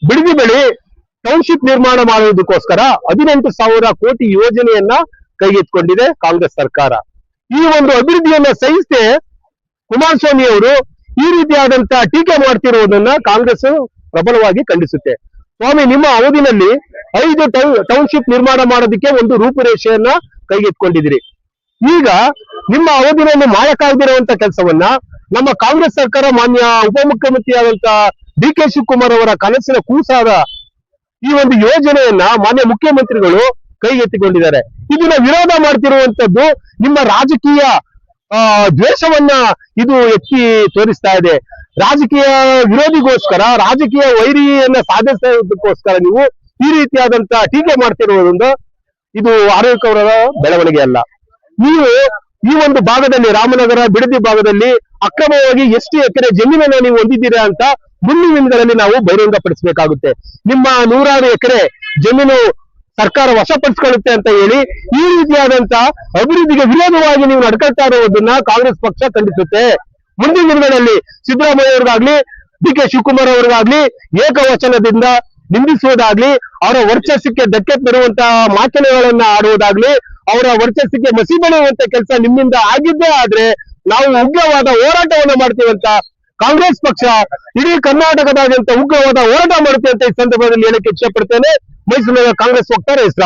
ಬಿಡದಿ ಬಳಿ ಟೌನ್ಶಿಪ್ ನಿರ್ಮಾಣ ಮಾಡುವುದಕ್ಕೋಸ್ಕರ 18,000 ಕೋಟಿ ಯೋಜನೆಯನ್ನ ಕೈಗೆತ್ತಿಕೊಂಡಿದೆ ಕಾಂಗ್ರೆಸ್ ಸರ್ಕಾರ. ಈ ಒಂದು ಅಭಿವೃದ್ಧಿಯನ್ನ ಸಹಿಸದೆ ಕುಮಾರಸ್ವಾಮಿ ಅವರು ಈ ರೀತಿಯಾದಂತಹ ಟೀಕೆ ಮಾಡ್ತಿರುವುದನ್ನ ಕಾಂಗ್ರೆಸ್ ಪ್ರಬಲವಾಗಿ ಖಂಡಿಸುತ್ತೆ. ಸ್ವಾಮಿ, ನಿಮ್ಮ ಅವಧಿನಲ್ಲಿ 5 ಟೌನ್ಶಿಪ್ ನಿರ್ಮಾಣ ಮಾಡೋದಕ್ಕೆ ಒಂದು ರೂಪುರೇಷೆಯನ್ನ ಕೈಗೆತ್ತಿಕೊಂಡಿದ್ದೀರಿ. ಈಗ ನಿಮ್ಮ ಅವಧಿನಲ್ಲಿ ಮಾಡಕ್ಕಾಗದಿರುವಂತ ಕೆಲಸವನ್ನ ನಮ್ಮ ಕಾಂಗ್ರೆಸ್ ಸರ್ಕಾರ ಮಾನ್ಯ ಉಪಮುಖ್ಯಮಂತ್ರಿಯಾದಂತ ಡಿ ಕೆ ಶಿವಕುಮಾರ್ ಅವರ ಕನಸಿನ ಕೂಸಾದ ಈ ಒಂದು ಯೋಜನೆಯನ್ನ ಮಾನ್ಯ ಮುಖ್ಯಮಂತ್ರಿಗಳು ಕೈಗೆತ್ತಿಕೊಂಡಿದ್ದಾರೆ. ಇದನ್ನ ವಿರೋಧ ಮಾಡ್ತಿರುವಂತದ್ದು ನಿಮ್ಮ ರಾಜಕೀಯ ದ್ವೇಷವನ್ನ ಇದು ಎತ್ತಿ ತೋರಿಸ್ತಾ ಇದೆ. ರಾಜಕೀಯ ವಿರೋಧಿಗೋಸ್ಕರ, ರಾಜಕೀಯ ವೈರಿಯನ್ನ ಸಾಧಿಸೋದಕ್ಕೋಸ್ಕರ ನೀವು ಈ ರೀತಿಯಾದಂತಹ ಟೀಕೆ ಮಾಡ್ತಿರುವುದರಿಂದ ಇದು ಆರೋಗ್ಯಕರ ಬೆಳವಣಿಗೆ ಅಲ್ಲ. ನೀವು ಈ ಒಂದು ಭಾಗದಲ್ಲಿ, ರಾಮನಗರ ಬಿಡದಿ ಭಾಗದಲ್ಲಿ ಅಕ್ರಮವಾಗಿ ಎಷ್ಟು ಎಕರೆ ಜಮೀನನ್ನ ನೀವು ಹೊಂದಿದ್ದೀರಾ ಅಂತ ಮುಂದಿನ ದಿನಗಳಲ್ಲಿ ನಾವು ಬಹಿರಂಗಪಡಿಸಬೇಕಾಗುತ್ತೆ. ನಿಮ್ಮ 100 ಎಕರೆ ಜಮೀನು ಸರ್ಕಾರ ವಶಪಡಿಸಿಕೊಳ್ಳುತ್ತೆ ಅಂತ ಹೇಳಿ ಈ ರೀತಿಯಾದಂತಹ ಅಭಿವೃದ್ಧಿಗೆ ವಿರೋಧವಾಗಿ ನೀವು ನಡ್ಕೊಳ್ತಾ ಇರುವುದನ್ನ ಕಾಂಗ್ರೆಸ್ ಪಕ್ಷ ಖಂಡಿಸುತ್ತೆ. ಮುಂದಿನ ದಿನಗಳಲ್ಲಿ ಸಿದ್ದರಾಮಯ್ಯ ಅವ್ರಿಗಾಗ್ಲಿ, ಡಿ ಕೆ ಶಿವಕುಮಾರ್ ಅವ್ರಿಗಾಗ್ಲಿ ಏಕವಚನದಿಂದ ನಿಂದಿಸುವುದಾಗ್ಲಿ, ಅವರ ವರ್ಚಸ್ಸಿಗೆ ಧಕ್ಕೆ ತರುವಂತಹ ಮಾತುಗಳನ್ನ ಆಡುವುದಾಗ್ಲಿ, ಅವರ ವರ್ಚಸ್ಸಿಗೆ ಮಸಿ ಬಳಿಯುವಂತ ಕೆಲಸ ನಿಮ್ಮಿಂದ ಆಗಿದ್ದೇ ಆದ್ರೆ ನಾವು ಉಗ್ರವಾದ ಹೋರಾಟವನ್ನ ಮಾಡ್ತೀವಂತ ಕಾಂಗ್ರೆಸ್ ಪಕ್ಷ ಇಡೀ ಕರ್ನಾಟಕದಾದ್ಯಂತ ಉಗ್ರವಾದ ಹೋರಾಟ ಮಾಡುತ್ತೆ ಅಂತ ಈ ಸಂದರ್ಭದಲ್ಲಿ ಹೇಳಕ್ಕೆ ಇಷ್ಟಪಡ್ತೇನೆ. ಮೈಸೂರಿನ ಕಾಂಗ್ರೆಸ್ ವಕ್ತಾರ ಹೆಸರು